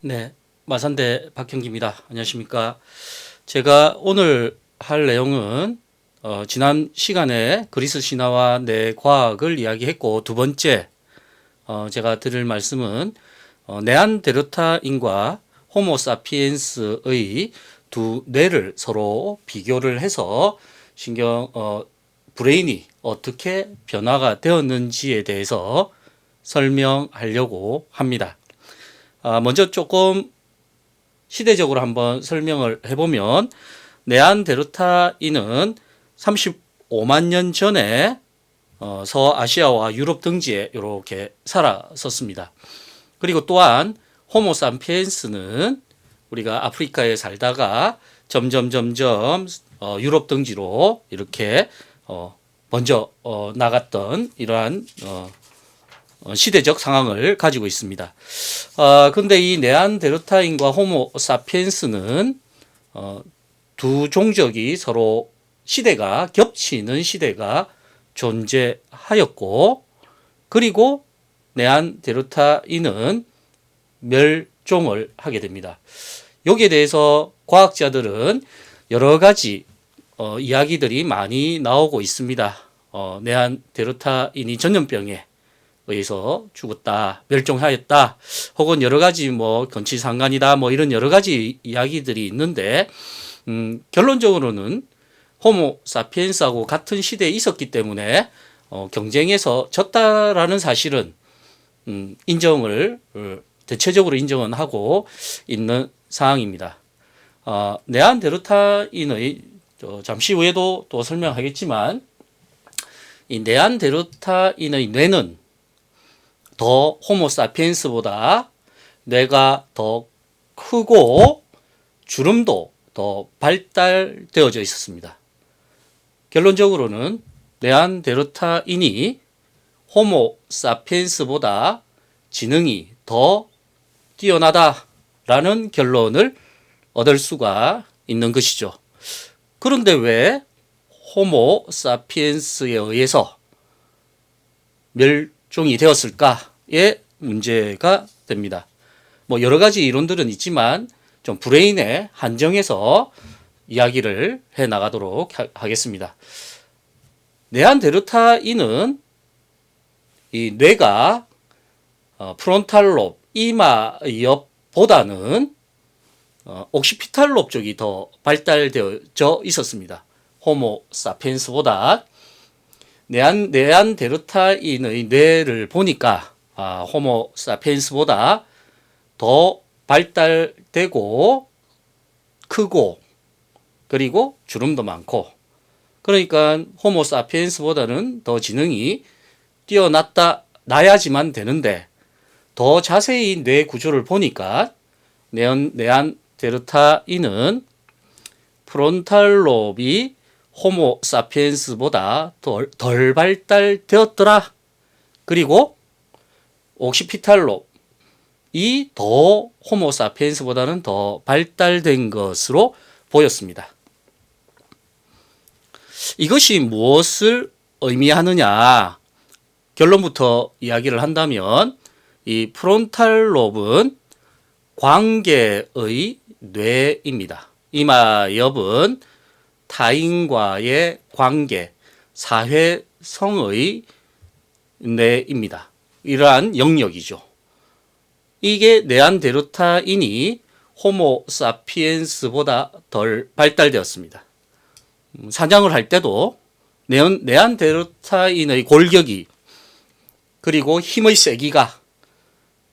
네, 마산대 박형기입니다. 안녕하십니까? 제가 오늘 할 내용은 지난 시간에 그리스 신화와 내 과학을 이야기했고, 두 번째 제가 드릴 말씀은 네안데르탈인과 호모사피엔스의 두 뇌를 서로 비교를 해서 브레인이 어떻게 변화가 되었는지에 대해서 설명하려고 합니다. 먼저 조금 시대적으로 한번 설명을 해보면, 네안데르탈인은 35만 년 전에 서아시아와 유럽 등지에 이렇게 살았었습니다. 그리고 또한 호모사피엔스는 우리가 아프리카에 살다가 점점 유럽 등지로 이렇게 먼저 나갔던 이러한 시대적 상황을 가지고 있습니다. 근데 이 네안데르탈인과 호모사피엔스는 두 종족이 서로 시대가 겹치는 시대가 존재하였고, 그리고 네안데르탈인은 멸종을 하게 됩니다. 여기에 대해서 과학자들은 여러 가지 이야기들이 많이 나오고 있습니다. 네안데르탈인이 전염병에 의해서 죽었다, 멸종하였다, 혹은 여러 가지 건치상간이다, 이런 여러 가지 이야기들이 있는데, 결론적으로는 호모사피엔스하고 같은 시대에 있었기 때문에 경쟁에서 졌다라는 사실은 대체적으로 인정은 하고 있는 상황입니다. 네안데르탈인의 잠시 후에도 또 설명하겠지만, 이 네안데르탈인의 뇌는 더 호모사피엔스보다 뇌가 더 크고 주름도 더 발달되어져 있었습니다. 결론적으로는 네안데르탈인이 호모사피엔스보다 지능이 더 뛰어나다라는 결론을 얻을 수가 있는 것이죠. 그런데 왜 호모사피엔스에 의해서 멸종이 되었을까의 문제가 됩니다. 여러 가지 이론들은 있지만 좀 브레인에 한정해서 이야기를 해 나가도록 하겠습니다. 네안데르탈인은 이 뇌가 프론탈 롭, 이마 옆보다는 옥시피탈 롭 쪽이 더 발달되어져 있었습니다. 호모사피엔스보다. 네안데르탈인의 뇌를 보니까 호모사피엔스보다 더 발달되고 크고, 그리고 주름도 많고, 그러니까 호모사피엔스보다는 더 지능이 나야지만 되는데, 더 자세히 뇌 구조를 보니까 네안데르탈인은 프론탈 롭이 호모사피엔스보다 덜 발달되었더라. 그리고 옥시피탈 롭이 더 호모사피엔스보다는 더 발달된 것으로 보였습니다. 이것이 무엇을 의미하느냐? 결론부터 이야기를 한다면, 이 프론탈 롭은 관계의 뇌입니다. 이마 옆은 타인과의 관계, 사회성의 뇌입니다. 이러한 영역이죠. 이게 네안데르탈인이 호모사피엔스보다 덜 발달되었습니다. 사냥을 할 때도 네안데르탈인의 골격이, 그리고 힘의 세기가,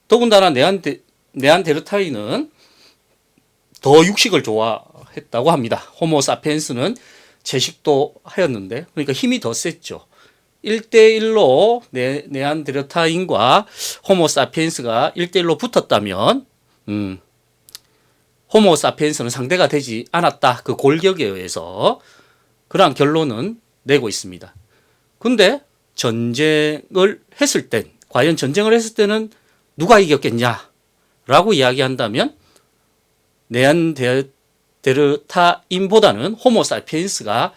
더군다나 네안데르탈인은 더 육식을 좋아했다고 합니다. 호모사피엔스는 채식도 하였는데, 그러니까 힘이 더 셌죠. 1대1로 네안데르탈인과 호모사피엔스가 1대1로 붙었다면 호모사피엔스는 상대가 되지 않았다. 그 골격에 의해서 그러한 결론은 내고 있습니다. 근데 과연 전쟁을 했을 때는 누가 이겼겠냐라고 이야기한다면, 네안데르탈인보다는 호모사피엔스가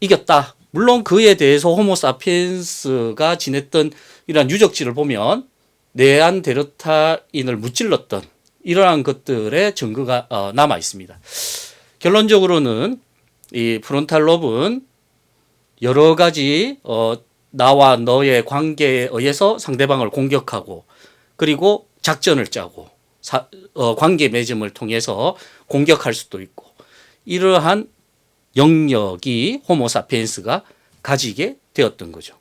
이겼다. 물론 그에 대해서 호모사피엔스가 지냈던 이러한 유적지를 보면 네안데르탈인을 무찔렀던 이러한 것들의 증거가 남아 있습니다. 결론적으로는 이 프론탈 롭은 여러 가지 나와 너의 관계에 의해서 상대방을 공격하고 그리고 작전을 짜고 관계 맺음을 통해서 공격할 수도 있고 이러한 영역이 호모사피엔스가 가지게 되었던 거죠.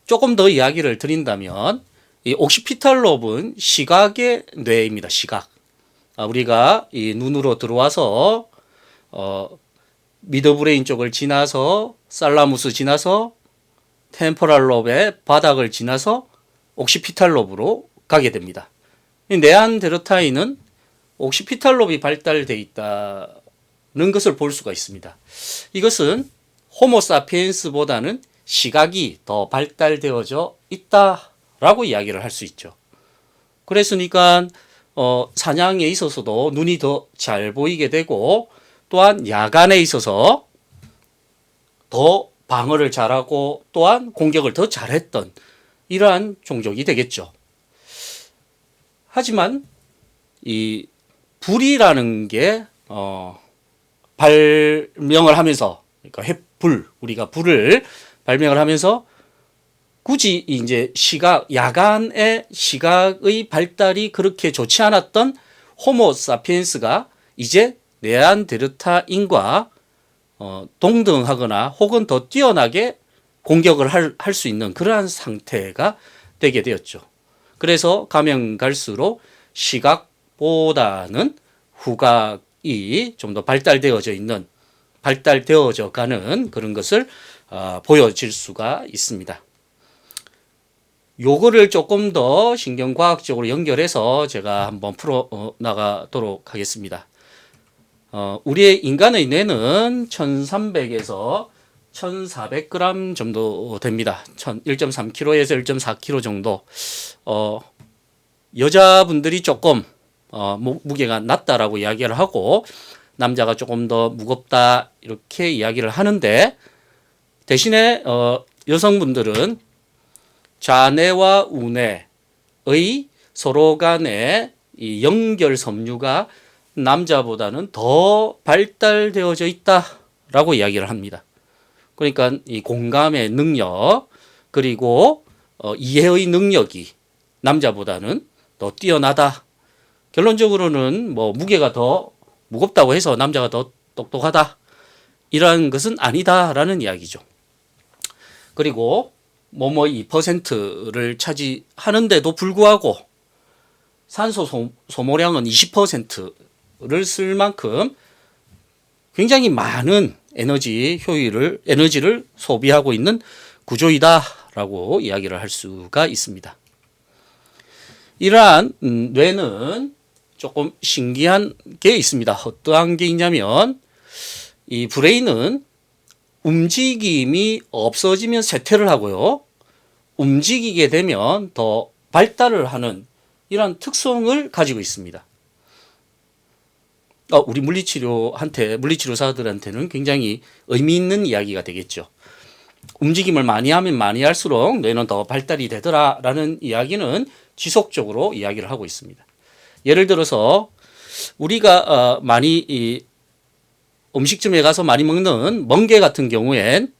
조금 더 이야기를 드린다면 이 옥시피탈 롭은 시각의 뇌입니다. 시각. 우리가 이 눈으로 들어와서 미드브레인 쪽을 지나서 살라무스 지나서 템포랄 롭의 바닥을 지나서 옥시피탈 롭으로 가게 됩니다. 네안데르탈인은 옥시피탈 롭이 발달되어 있다는 것을 볼 수가 있습니다. 이것은 호모사피엔스보다는 시각이 더 발달되어져 있다라고 이야기를 할 수 있죠. 그랬으니까 사냥에 있어서도 눈이 더 잘 보이게 되고 또한 야간에 있어서 더 방어를 잘하고 또한 공격을 더 잘했던 이러한 종족이 되겠죠. 하지만 이 불이라는 게 발명을 하면서 그러니까 횃불 우리가 불을 발명을 하면서 굳이 이제 야간의 시각의 발달이 그렇게 좋지 않았던 호모사피엔스가 이제 네안데르탈인과 동등하거나 혹은 더 뛰어나게 공격을 할 수 있는 그러한 상태가 되게 되었죠. 그래서 가면 갈수록 시각보다는 후각이 좀 더 발달되어져 가는 그런 것을 보여질 수가 있습니다. 요거를 조금 더 신경과학적으로 연결해서 제가 한번 풀어 나가도록 하겠습니다. 우리의 인간의 뇌는 1300에서 1400g 정도 됩니다. 1.3kg에서 1.4kg 정도. 여자분들이 조금 무게가 낮다라고 이야기를 하고 남자가 조금 더 무겁다 이렇게 이야기를 하는데 대신에 여성분들은 좌뇌와 우뇌의 서로 간의 이 연결 섬유가 남자보다는 더 발달되어져 있다라고 이야기를 합니다. 그러니까 이 공감의 능력 그리고 이해의 능력이 남자보다는 더 뛰어나다. 결론적으로는 뭐 무게가 더 무겁다고 해서 남자가 더 똑똑하다. 이러한 것은 아니다라는 이야기죠. 그리고 뭐뭐 2%를 차지하는데도 불구하고 산소 소모량은 20%를 쓸 만큼 굉장히 많은 에너지를 소비하고 있는 구조이다라고 이야기를 할 수가 있습니다. 이러한 뇌는 조금 신기한 게 있습니다. 어떠한 게 있냐면 이 브레인은 움직임이 없어지면 쇠퇴를 하고요. 움직이게 되면 더 발달을 하는 이런 특성을 가지고 있습니다. 우리 물리치료사들한테는 굉장히 의미 있는 이야기가 되겠죠. 움직임을 많이 하면 많이 할수록 뇌는 더 발달이 되더라라는 이야기는 지속적으로 이야기를 하고 있습니다. 예를 들어서 우리가 많이 음식점에 가서 많이 먹는 멍게 같은 경우엔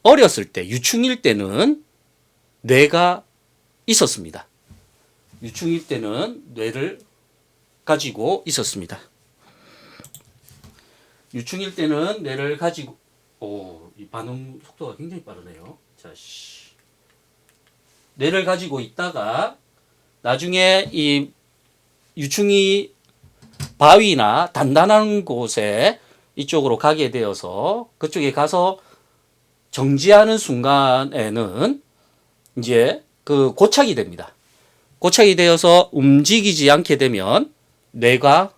어렸을 때 유충일 때는 뇌가 있었습니다. 유충일 때는 뇌를 가지고 있었습니다. 유충일 때는 뇌를 가지고 이 반응 속도가 굉장히 빠르네요. 뇌를 가지고 있다가 나중에 이 유충이 바위나 단단한 곳에 이쪽으로 가게 되어서 그쪽에 가서 정지하는 순간에는 이제 그 고착이 됩니다. 고착이 되어서 움직이지 않게 되면 뇌가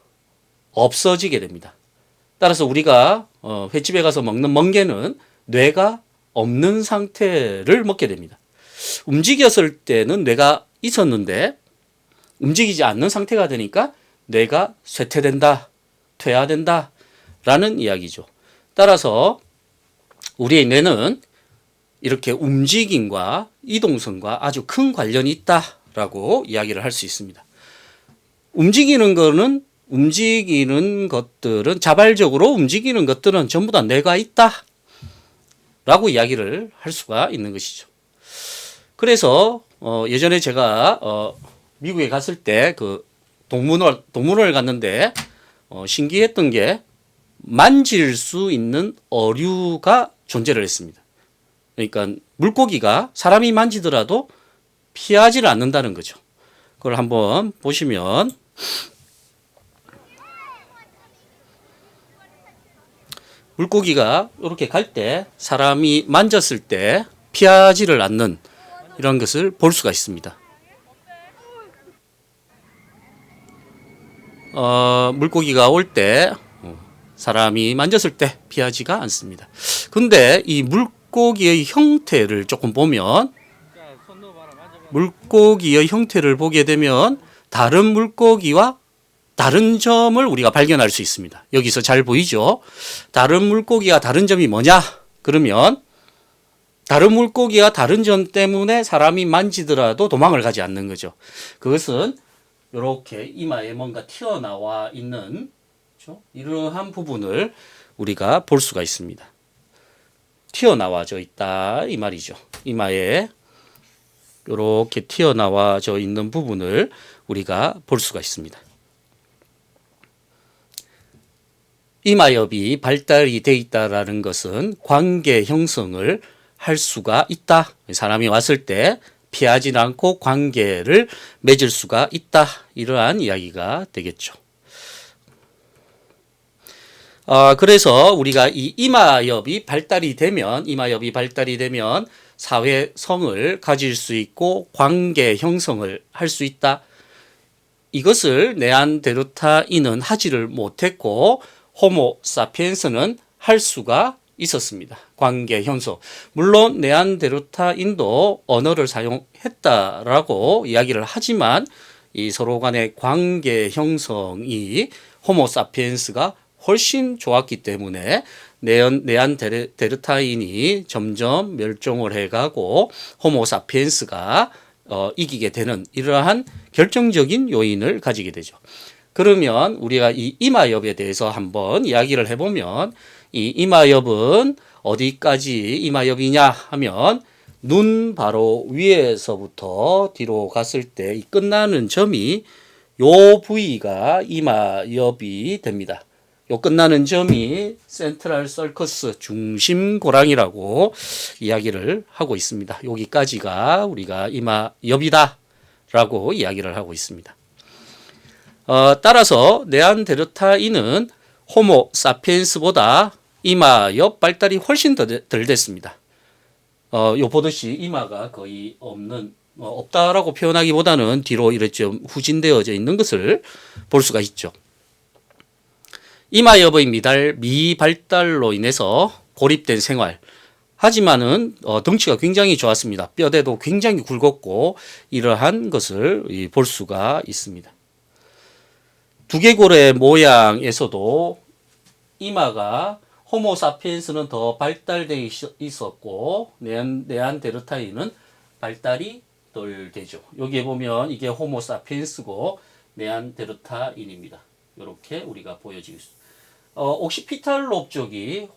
없어지게 됩니다. 따라서 우리가 횟집에 가서 먹는 멍게는 뇌가 없는 상태를 먹게 됩니다. 움직였을 때는 뇌가 있었는데 움직이지 않는 상태가 되니까 뇌가 쇠퇴된다, 퇴화된다 라는 이야기죠. 따라서 우리의 뇌는 이렇게 움직임과 이동성과 아주 큰 관련이 있다 있다라고 이야기를 할 수 있습니다. 움직이는 것들은 자발적으로 움직이는 것들은 전부 다 뇌가 있다라고 이야기를 할 수가 있는 것이죠. 그래서 예전에 제가 미국에 갔을 때 그 동물원을 갔는데 신기했던 게 만질 수 있는 어류가 존재를 했습니다. 그러니까 물고기가 사람이 만지더라도 피하지를 않는다는 거죠. 그걸 한번 보시면 물고기가 이렇게 갈 때 사람이 만졌을 때 피하지를 않는 이런 것을 볼 수가 있습니다. 물고기가 올 때 사람이 만졌을 때 피하지가 않습니다. 근데 이 물고기의 형태를 조금 보면 물고기의 형태를 보게 되면 다른 물고기와 다른 점을 우리가 발견할 수 있습니다. 여기서 잘 보이죠? 다른 물고기와 다른 점이 뭐냐? 그러면 다른 물고기와 다른 점 때문에 사람이 만지더라도 도망을 가지 않는 거죠. 그것은 이렇게 이마에 뭔가 튀어나와 있는 그렇죠? 이러한 부분을 우리가 볼 수가 있습니다. 튀어나와져 있다 이 말이죠. 이마에 이렇게 튀어나와져 있는 부분을 우리가 볼 수가 있습니다. 이마엽이 발달이 돼 있다라는 것은 관계 형성을 할 수가 있다. 사람이 왔을 때 피하지 않고 관계를 맺을 수가 있다. 이러한 이야기가 되겠죠. 그래서 우리가 이 이마엽이 발달이 되면 사회성을 가질 수 있고 관계 형성을 할 수 있다. 이것을 네안데르탈인은 하지를 못했고 호모 사피엔스는 할 수가 있었습니다. 관계 형성. 물론 네안데르탈인도 언어를 사용했다라고 이야기를 하지만 이 서로 간의 관계 형성이 호모 사피엔스가 훨씬 좋았기 때문에 네안데르탈인이 점점 멸종을 해가고 호모 사피엔스가 이기게 되는 이러한 결정적인 요인을 가지게 되죠. 그러면 우리가 이 이마엽에 대해서 한번 이야기를 해보면 이 이마엽은 어디까지 이마엽이냐 하면 눈 바로 위에서부터 뒤로 갔을 때 이 끝나는 점이 요 부위가 이마엽이 됩니다. 요 끝나는 점이 센트럴 서커스 중심 고랑이라고 이야기를 하고 있습니다. 여기까지가 우리가 이마엽이다 라고 이야기를 하고 있습니다. 따라서 네안데르탈인은 호모 사피엔스보다 이마엽 발달이 훨씬 덜 됐습니다. 요 보듯이 이마가 거의 없다라고 표현하기보다는 뒤로 이렇게 좀 후진되어져 있는 것을 볼 수가 있죠. 이마엽의 미발달로 인해서 고립된 생활. 하지만은 덩치가 굉장히 좋았습니다. 뼈대도 굉장히 굵었고 이러한 것을 볼 수가 있습니다. 두개골의 모양에서도 이마가 호모 사피엔스는 더 발달되어 있었고 네안데르탈인은 발달이 덜 되죠. 여기에 보면 이게 호모 사피엔스고 네안데르탈인입니다. 이렇게 우리가 보여지고 있습니다. 옥시피탈롭 쪽이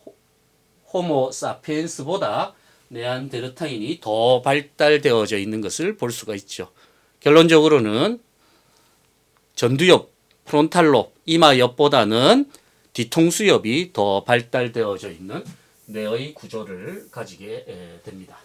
호모 사피엔스보다 네안데르탈인이 더 발달되어져 있는 것을 볼 수가 있죠. 결론적으로는 전두엽, 프론탈롭, 이마엽보다는 뒤통수엽이 더 발달되어져 있는 뇌의 구조를 가지게 됩니다.